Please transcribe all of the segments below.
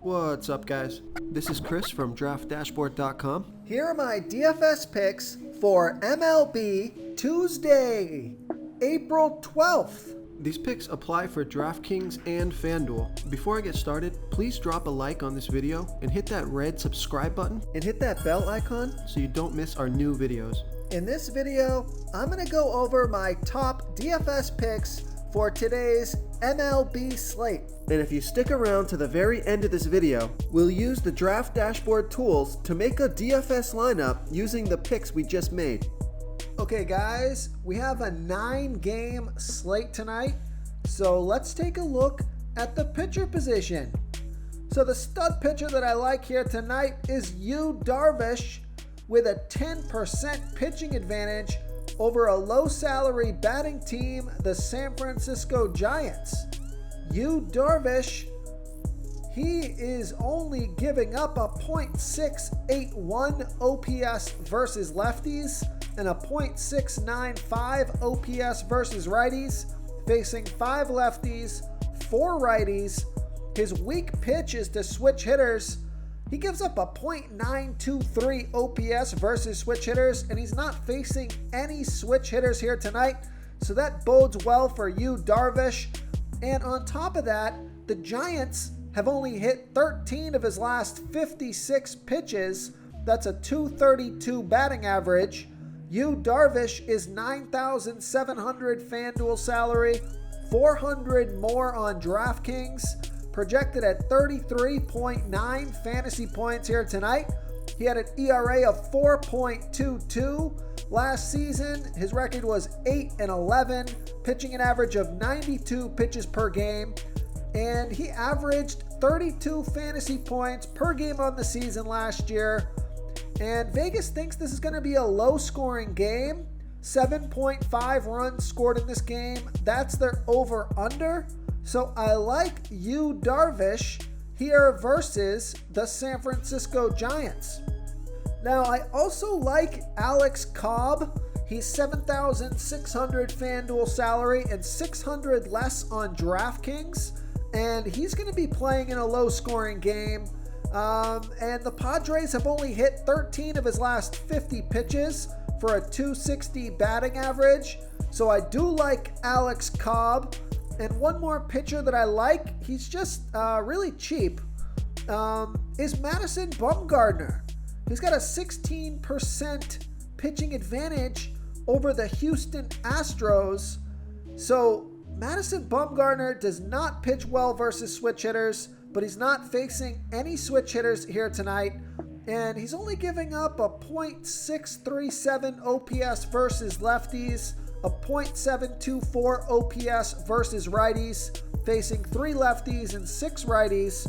What's up, guys? This is Chris from DraftDashboard.com. Here are my DFS picks for MLB Tuesday, April 12th. These picks apply for DraftKings and FanDuel. Before I get started, please drop a like on this video and hit that red subscribe button And hit that bell icon. so you don't miss our new videos. In this video, I'm going to go over my top DFS picks for today's MLB slate. And if you stick around to the very end of this video, we'll use the Draft Dashboard tools to make a DFS lineup using the picks we just made. Okay guys, we have a 9-game slate tonight, so let's take a look at the pitcher position. So the stud pitcher that I like here tonight is Yu Darvish with a 10% pitching advantage over a low salary batting team, the San Francisco Giants. Yu Darvish, he is only giving up a .681 OPS versus lefties and a .695 OPS versus righties, facing 5 lefties, 4 righties. His weak pitch is to switch hitters. He gives up a .923 OPS versus switch hitters, and he's not facing any switch hitters here tonight, so that bodes well for Yu Darvish. And on top of that, the Giants have only hit 13 of his last 56 pitches. That's a .232 batting average. Yu Darvish is $9,700 FanDuel salary, $400 more on DraftKings, projected at 33.9 fantasy points here tonight. He had an ERA of 4.22 last season. His record was 8-11, pitching an average of 92 pitches per game, and he averaged 32 fantasy points per game on the season last year. And Vegas thinks this is going to be a low-scoring game. 7.5 runs scored in this game. That's their over-under. So I like Yu Darvish here versus the San Francisco Giants. Now, I also like Alex Cobb. He's $7,600 FanDuel salary and $600 less on DraftKings. And he's going to be playing in a low-scoring game. And the Padres have only hit 13 of his last 50 pitches for a .260 batting average. So I do like Alex Cobb. And one more pitcher that I like, he's just really cheap, is Madison Bumgarner. He's got a 16% pitching advantage over the Houston Astros. So Madison Bumgarner does not pitch well versus switch hitters, but he's not facing any switch hitters here tonight. And he's only giving up a .637 OPS versus lefties, a .724 OPS versus righties, facing 3 lefties and 6 righties.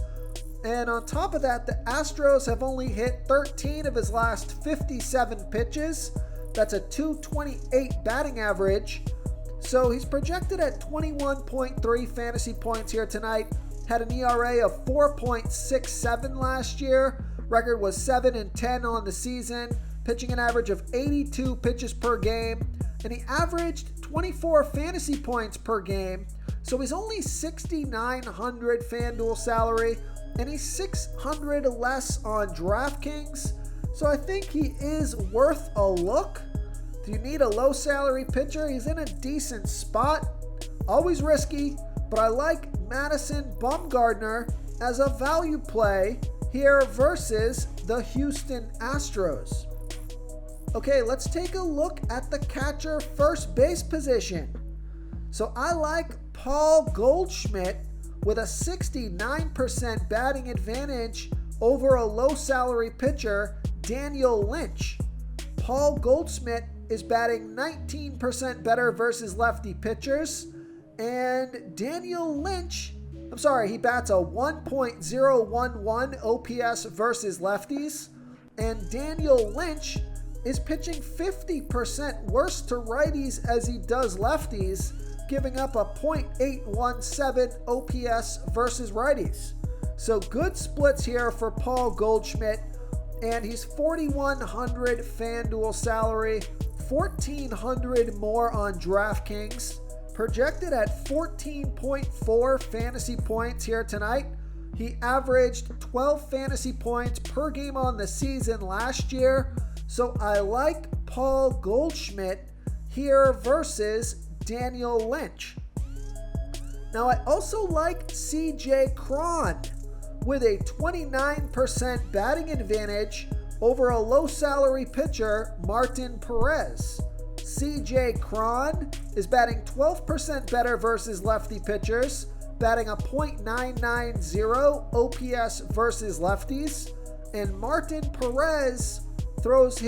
And on top of that, the Astros have only hit 13 of his last 57 pitches. That's a .228 batting average. So he's projected at 21.3 fantasy points here tonight. Had an ERA of 4.67 last year. Record was 7-10 on the season, pitching an average of 82 pitches per game. And he averaged 24 fantasy points per game. So he's only $6,900 FanDuel salary, and he's $600 less on DraftKings. So I think he is worth a look. If you need a low salary pitcher, he's in a decent spot. Always risky, but I like Madison Bumgarner as a value play here versus the Houston Astros. Okay, let's take a look at the catcher first base position. So I like Paul Goldschmidt with a 69% batting advantage over a low salary pitcher, Daniel Lynch. Paul Goldschmidt is batting 19% better versus lefty pitchers, and Daniel Lynch, he bats a 1.011 OPS versus lefties, and Daniel Lynch is pitching 50% worse to righties as he does lefties, giving up a .817 OPS versus righties. So good splits here for Paul Goldschmidt, and he's $4,100 FanDuel salary, $1,400 more on DraftKings. Projected at 14.4 fantasy points here tonight. He averaged 12 fantasy points per game on the season last year. So I like Paul Goldschmidt here versus Daniel Lynch. Now I also like CJ Cron with a 29% batting advantage over a low salary pitcher, Martin Perez. CJ Cron is batting 12% better versus lefty pitchers, batting a .990 OPS versus lefties, and Martin Perez throws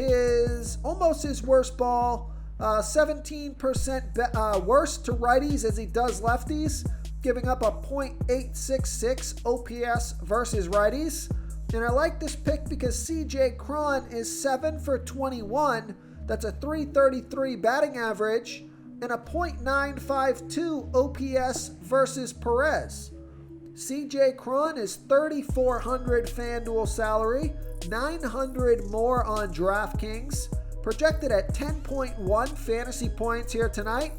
almost his worst ball, 17% worse to righties as he does lefties, giving up a .866 OPS versus righties. And I like this pick because CJ Cron is 7 for 21. That's a .333 batting average and a .952 OPS versus Perez. CJ Cron is $3,400 FanDuel salary, $900 more on DraftKings, projected at 10.1 fantasy points here tonight,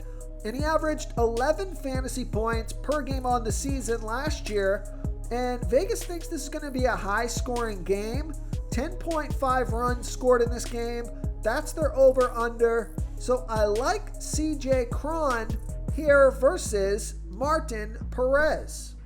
and he averaged 11 fantasy points per game on the season last year. And Vegas thinks this is going to be a high-scoring game. 10.5 runs scored in this game. That's their over-under. So I like CJ Cron here versus Martin Perez.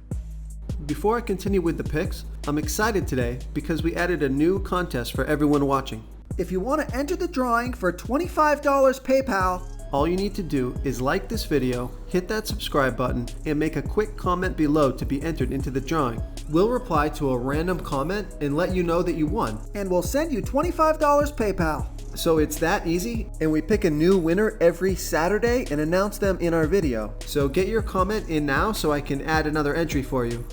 Before I continue with the picks, I'm excited today because we added a new contest for everyone watching. If you want to enter the drawing for $25 PayPal, all you need to do is like this video, hit that subscribe button, and make a quick comment below to be entered into the drawing. We'll reply to a random comment and let you know that you won. And we'll send you $25 PayPal. So it's that easy, and we pick a new winner every Saturday and announce them in our video. So get your comment in now so I can add another entry for you.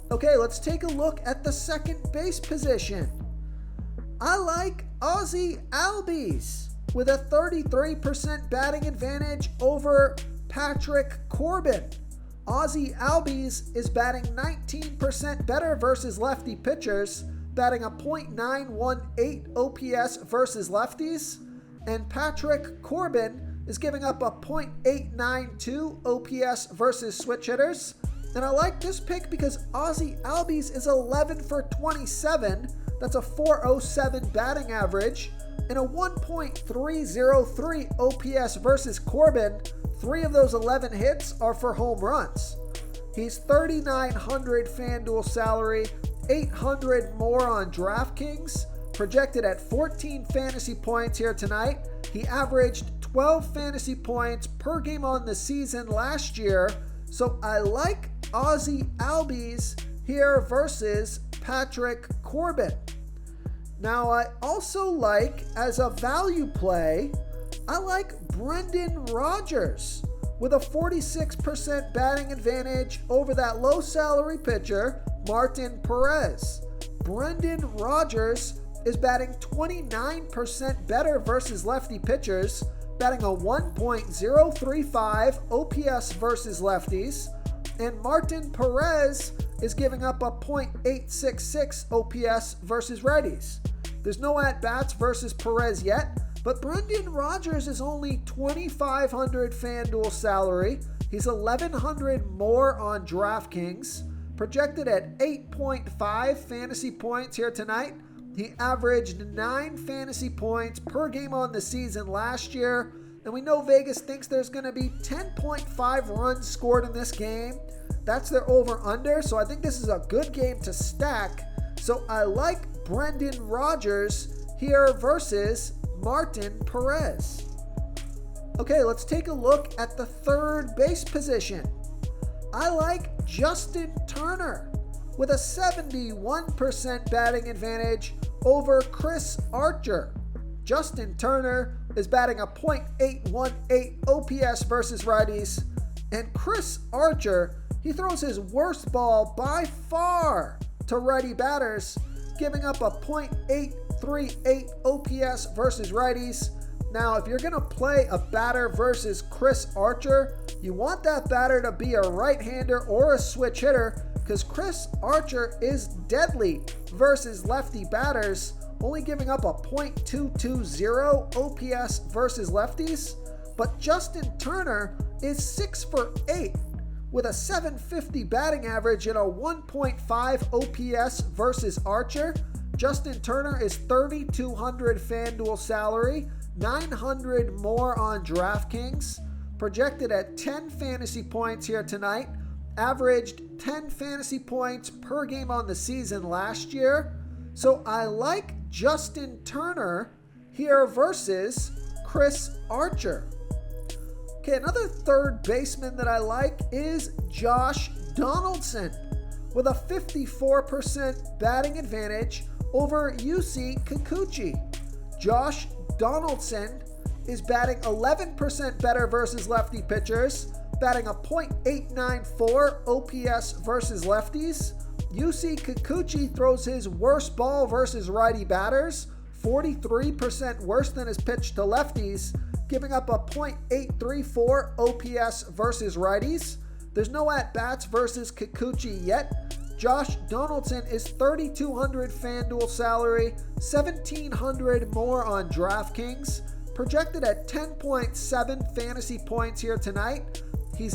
Okay, let's take a look at the second base position. I like Ozzie Albies with a 33% batting advantage over Patrick Corbin. Ozzie Albies is batting 19% better versus lefty pitchers, batting a .918 OPS versus lefties, and Patrick Corbin is giving up a .892 OPS versus switch hitters. And I like this pick because Ozzie Albies is 11 for 27. That's a .407 batting average and a 1.303 OPS versus Corbin. 3 of those 11 hits are for home runs. He's $3,900 FanDuel salary, $800 more on DraftKings, projected at 14 fantasy points here tonight. He averaged 12 fantasy points per game on the season last year. So I like Ozzie Albies here versus Patrick Corbin. Now I also like, as a value play, I like Brendan Rodgers with a 46% batting advantage over that low salary pitcher, Martin Perez. Brendan Rodgers is batting 29% better versus lefty pitchers, batting a 1.035 OPS versus lefties, and Martin Perez is giving up a .866 OPS versus righties. There's no at-bats versus Perez yet, but Brendan Rodgers is only $2,500 FanDuel salary. He's $1,100 more on DraftKings, projected at 8.5 fantasy points here tonight. He averaged 9 fantasy points per game on the season last year, and we know Vegas thinks there's going to be 10.5 runs scored in this game. That's their over-under, so I think this is a good game to stack. So I like Brendan Rodgers here versus Martin Perez. Okay, let's take a look at the third base position. I like Justin Turner with a 71% batting advantage over Chris Archer. Justin Turner is batting a .818 OPS versus righties, and Chris Archer, he throws his worst ball by far to righty batters, giving up a .838 OPS versus righties. Now, if you're going to play a batter versus Chris Archer, you want that batter to be a right-hander or a switch hitter, because Chris Archer is deadly versus lefty batters, only giving up a .220 OPS versus lefties. But Justin Turner is 6 for 8 with a 750 batting average and a 1.5 OPS versus Archer. Justin Turner is 3,200 FanDuel salary, 900 more on DraftKings. Projected at 10 fantasy points here tonight. Averaged 10 fantasy points per game on the season last year. So I like Justin Turner here versus Chris Archer. Okay, another third baseman that I like is Josh Donaldson with a 54% batting advantage over Yusei Kikuchi. Josh Donaldson is batting 11% better versus lefty pitchers, batting a .894 OPS versus lefties. Yusei Kikuchi throws his worst ball versus righty batters, 43% worse than his pitch to lefties, giving up a .834 OPS versus righties. There's no at-bats versus Kikuchi yet. Josh Donaldson is 3,200 FanDuel salary, 1,700 more on DraftKings. Projected at 10.7 fantasy points here tonight. He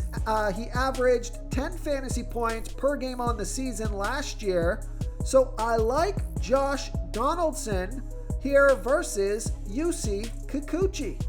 averaged 10 fantasy points per game on the season last year. So I like Josh Donaldson here versus Yusei Kikuchi.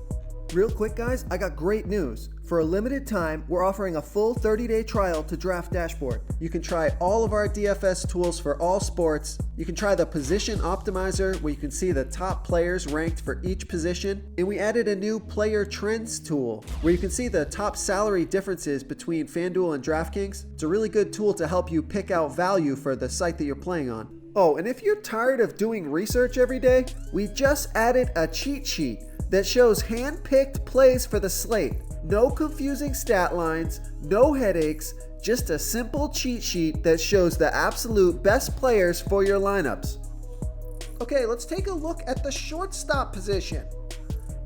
Real quick, guys, I got great news. For a limited time, we're offering a full 30-day trial to DraftDashboard. You can try all of our DFS tools for all sports. You can try the Position Optimizer, where you can see the top players ranked for each position. And we added a new Player Trends tool, where you can see the top salary differences between FanDuel and DraftKings. It's a really good tool to help you pick out value for the site that you're playing on. Oh, and if you're tired of doing research every day, we just added a cheat sheet that shows hand-picked plays for the slate. No confusing stat lines, no headaches, just a simple cheat sheet that shows the absolute best players for your lineups. Okay, let's take a look at the shortstop position.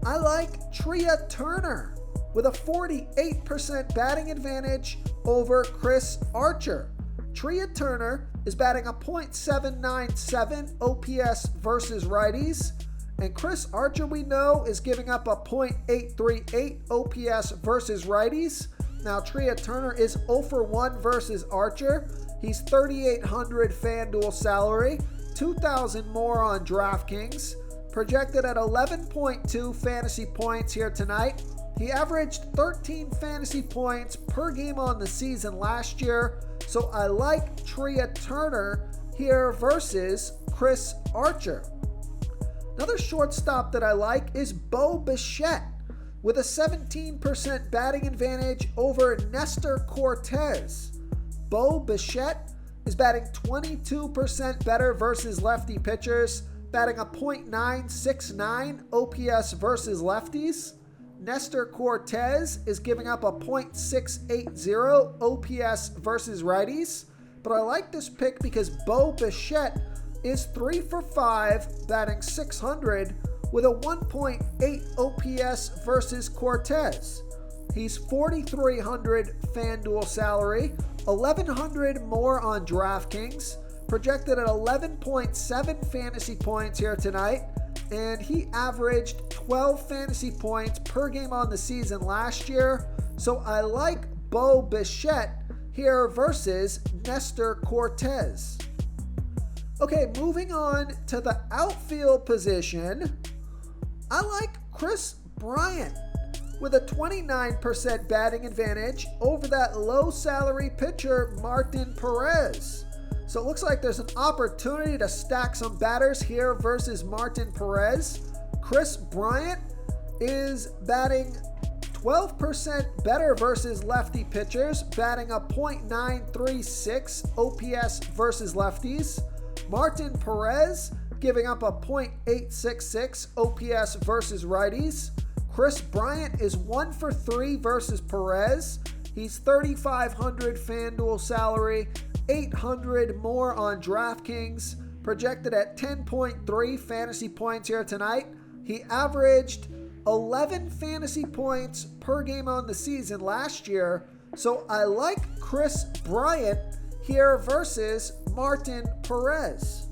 I like Trea Turner with a 48% batting advantage over Chris Archer. Trea Turner is batting a .797 OPS versus righties. And Chris Archer, we know, is giving up a .838 OPS versus righties. Now, Trea Turner is 0 for 1 versus Archer. He's 3,800 FanDuel salary, 2,000 more on DraftKings. Projected at 11.2 fantasy points here tonight. He averaged 13 fantasy points per game on the season last year. So I like Trea Turner here versus Chris Archer. Another shortstop that I like is Bo Bichette with a 17% batting advantage over Nestor Cortez. Bo Bichette is batting 22% better versus lefty pitchers, batting a .969 OPS versus lefties. Nestor Cortez is giving up a .680 OPS versus righties. But I like this pick because Bo Bichette is 3 for 5, batting 600 with a 1.8 OPS versus Cortez. He's 4,300 FanDuel salary, 1,100 more on DraftKings, projected at 11.7 fantasy points here tonight, and he averaged 12 fantasy points per game on the season last year. So I like Bo Bichette here versus Nestor Cortez. Okay, moving on to the outfield position. I like Chris Bryant with a 29% batting advantage over that low salary pitcher Martin Perez. So it looks like there's an opportunity to stack some batters here versus Martin Perez. Chris Bryant is batting 12% better versus lefty pitchers, batting a .936 OPS versus lefties. Martin Perez giving up a .866 OPS versus righties. Chris Bryant is 1 for 3 versus Perez. He's 3,500 FanDuel salary, 800 more on DraftKings, projected at 10.3 fantasy points here tonight. He averaged 11 fantasy points per game on the season last year. So I like Chris Bryant here versus Martin Perez.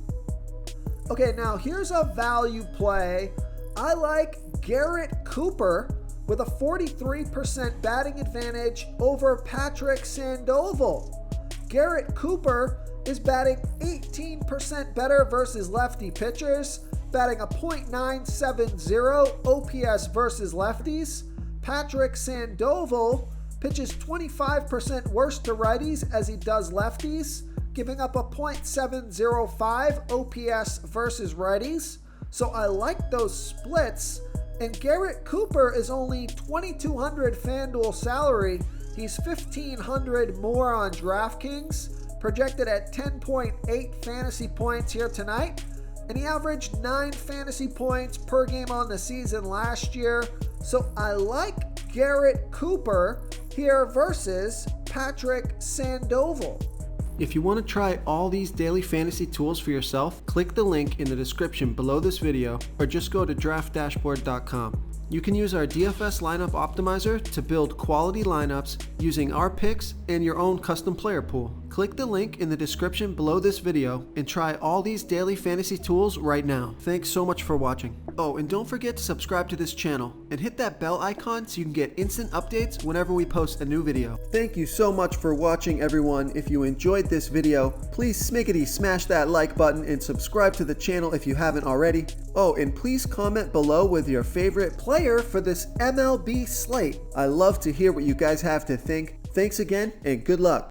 Okay, now here's a value play. I like Garrett Cooper with a 43% batting advantage over Patrick Sandoval. Garrett Cooper is batting 18% better versus lefty pitchers, batting a .970 OPS versus lefties. Patrick Sandoval pitches 25% worse to righties as he does lefties, giving up a .705 OPS versus righties. So I like those splits. And Garrett Cooper is only $2,200 FanDuel salary. He's $1,500 more on DraftKings, projected at 10.8 fantasy points here tonight. And he averaged 9 fantasy points per game on the season last year. So I like Garrett Cooper here versus Patrick Sandoval. If you want to try all these daily fantasy tools for yourself, click the link in the description below this video or just go to DraftDashboard.com. You can use our DFS lineup optimizer to build quality lineups using our picks and your own custom player pool. Click the link in the description below this video and try all these daily fantasy tools right now. Thanks so much for watching. Oh, and don't forget to subscribe to this channel and hit that bell icon so you can get instant updates whenever we post a new video. Thank you so much for watching, everyone. If you enjoyed this video, please smickety smash that like button and subscribe to the channel if you haven't already. Oh, and please comment below with your favorite player for this MLB slate. I love to hear what you guys have to think. Thanks again and good luck.